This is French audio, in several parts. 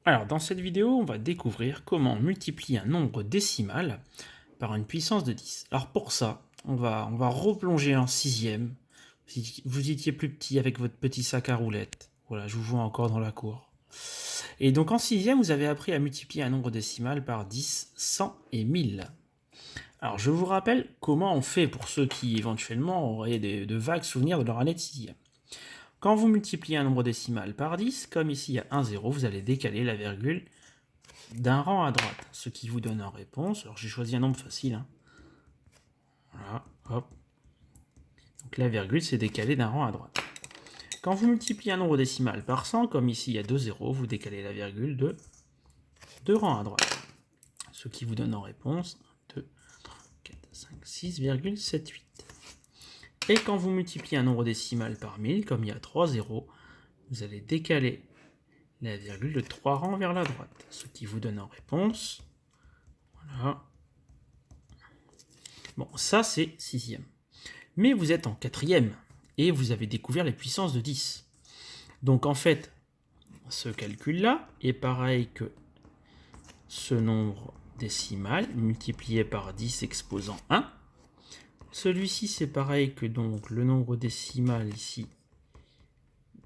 Alors, dans cette vidéo, on va découvrir comment multiplier un nombre décimal par une puissance de 10. Alors pour ça, on va replonger en sixième. Si vous étiez plus petit avec votre petit sac à roulettes. Voilà, je vous vois encore dans la cour. Et donc en sixième, vous avez appris à multiplier un nombre décimal par 10, 100 et 1000. Alors je vous rappelle comment on fait pour ceux qui éventuellement auraient de vagues souvenirs de leur année de sixième. Quand vous multipliez un nombre décimal par 10, comme ici il y a un 0, vous allez décaler la virgule d'un rang à droite, ce qui vous donne en réponse. Alors j'ai choisi un nombre facile. Voilà, hop. Donc la virgule, c'est décalé d'un rang à droite. Quand vous multipliez un nombre décimal par 100, comme ici il y a 2 zéros, vous décalez la virgule de 2 rangs à droite. Ce qui vous donne en réponse 2, 4, 5, 6,78. Et quand vous multipliez un nombre décimal par 1000, comme il y a 3 zéros, vous allez décaler la virgule de 3 rangs vers la droite. Ce qui vous donne en réponse, voilà. Bon, ça c'est sixième. Mais vous êtes en quatrième et vous avez découvert les puissances de 10. Donc en fait, ce calcul-là est pareil que ce nombre décimal multiplié par 10 exposant 1. Celui-ci, c'est pareil que donc le nombre décimal ici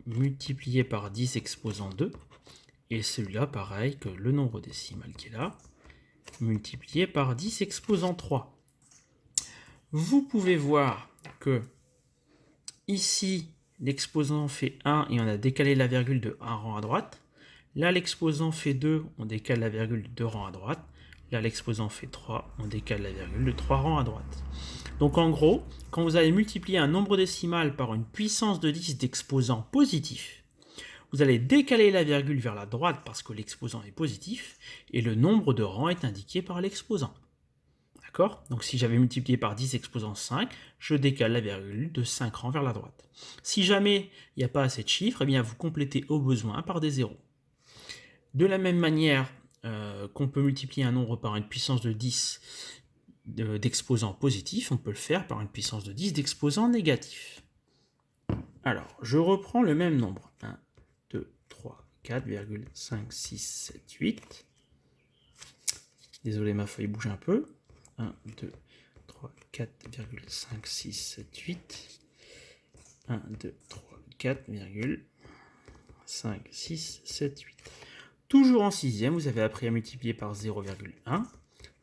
multiplié par 10 exposant 2. Et celui-là, pareil que le nombre décimal qui est là, multiplié par 10 exposant 3. Vous pouvez voir que ici, l'exposant fait 1 et on a décalé la virgule de 1 rang à droite. Là, l'exposant fait 2, on décale la virgule de 2 rangs à droite. Là, l'exposant fait 3, on décale la virgule de 3 rangs à droite. Donc en gros, quand vous allez multiplier un nombre décimal par une puissance de 10 d'exposant positif, vous allez décaler la virgule vers la droite parce que l'exposant est positif, et le nombre de rangs est indiqué par l'exposant. D'accord ? Donc si j'avais multiplié par 10 exposant 5, je décale la virgule de 5 rangs vers la droite. Si jamais il n'y a pas assez de chiffres, eh bien vous complétez au besoin par des zéros. De la même manière qu'on peut multiplier un nombre par une puissance de 10 d'exposant positif, on peut le faire par une puissance de 10 d'exposant négatif. Alors, je reprends le même nombre. 1, 2, 3, 4,5, 6, 7, 8. Désolé, ma feuille bouge un peu. 1, 2, 3, 4,5, 6, 7, 8. 1, 2, 3, 4,5, 6, 7, 8. Toujours en sixième, vous avez appris à multiplier par 0,1,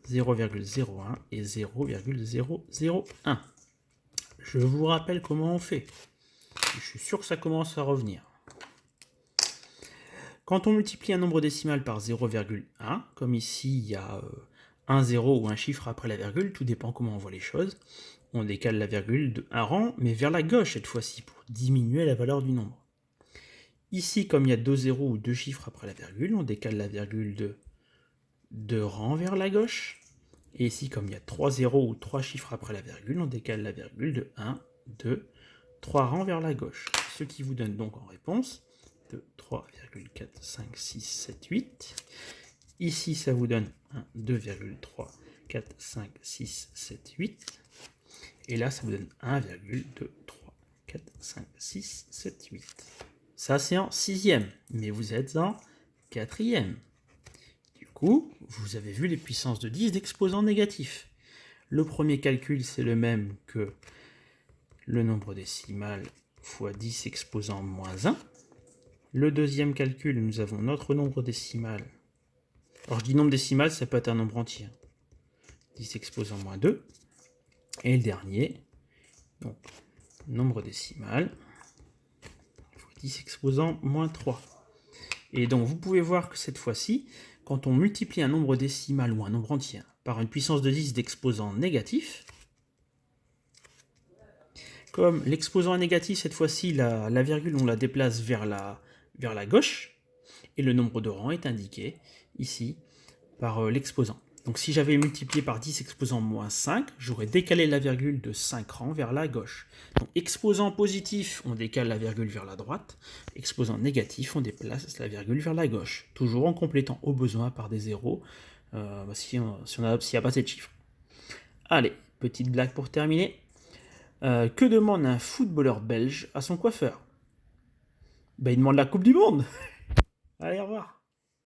0,01 et 0,001. Je vous rappelle comment on fait. Je suis sûr que ça commence à revenir. Quand on multiplie un nombre décimal par 0,1, comme ici il y a un 0 ou un chiffre après la virgule, tout dépend comment on voit les choses, on décale la virgule de un rang, mais vers la gauche cette fois-ci, pour diminuer la valeur du nombre. Ici, comme il y a 2 zéros ou 2 chiffres après la virgule, on décale la virgule de 2 rangs vers la gauche. Et ici, comme il y a 3 zéros ou 3 chiffres après la virgule, on décale la virgule de 1, 2, 3 rangs vers la gauche. Ce qui vous donne donc en réponse de 3,4, 5, 6, 7, 8. Ici, ça vous donne 1, 2,3, 4, 5, 6, 7, 8. Et là, ça vous donne 1,2, 3, 4, 5, 6, 7, 8. Ça, c'est en sixième, mais vous êtes en quatrième. Du coup, vous avez vu les puissances de 10 d'exposants négatifs. Le premier calcul, c'est le même que le nombre décimal fois 10 exposant moins 1. Le deuxième calcul, nous avons notre nombre décimal. Alors, je dis nombre décimal, ça peut être un nombre entier. 10 exposant moins 2. Et le dernier, donc, nombre décimal fois 10 exposant moins 3. Et donc, vous pouvez voir que cette fois-ci, quand on multiplie un nombre décimal ou un nombre entier par une puissance de 10 d'exposant négatif, comme l'exposant est négatif, cette fois-ci, la virgule, on la déplace vers la gauche, et le nombre de rangs est indiqué ici par l'exposant. Donc si j'avais multiplié par 10 exposant moins 5, j'aurais décalé la virgule de 5 rangs vers la gauche. Donc exposant positif, on décale la virgule vers la droite. Exposant négatif, on déplace la virgule vers la gauche. Toujours en complétant au besoin par des zéros, s'il n'y a pas assez de chiffres. Allez, petite blague pour terminer. Que demande un footballeur belge à son coiffeur ? Ben, il demande la Coupe du Monde. Allez, au revoir.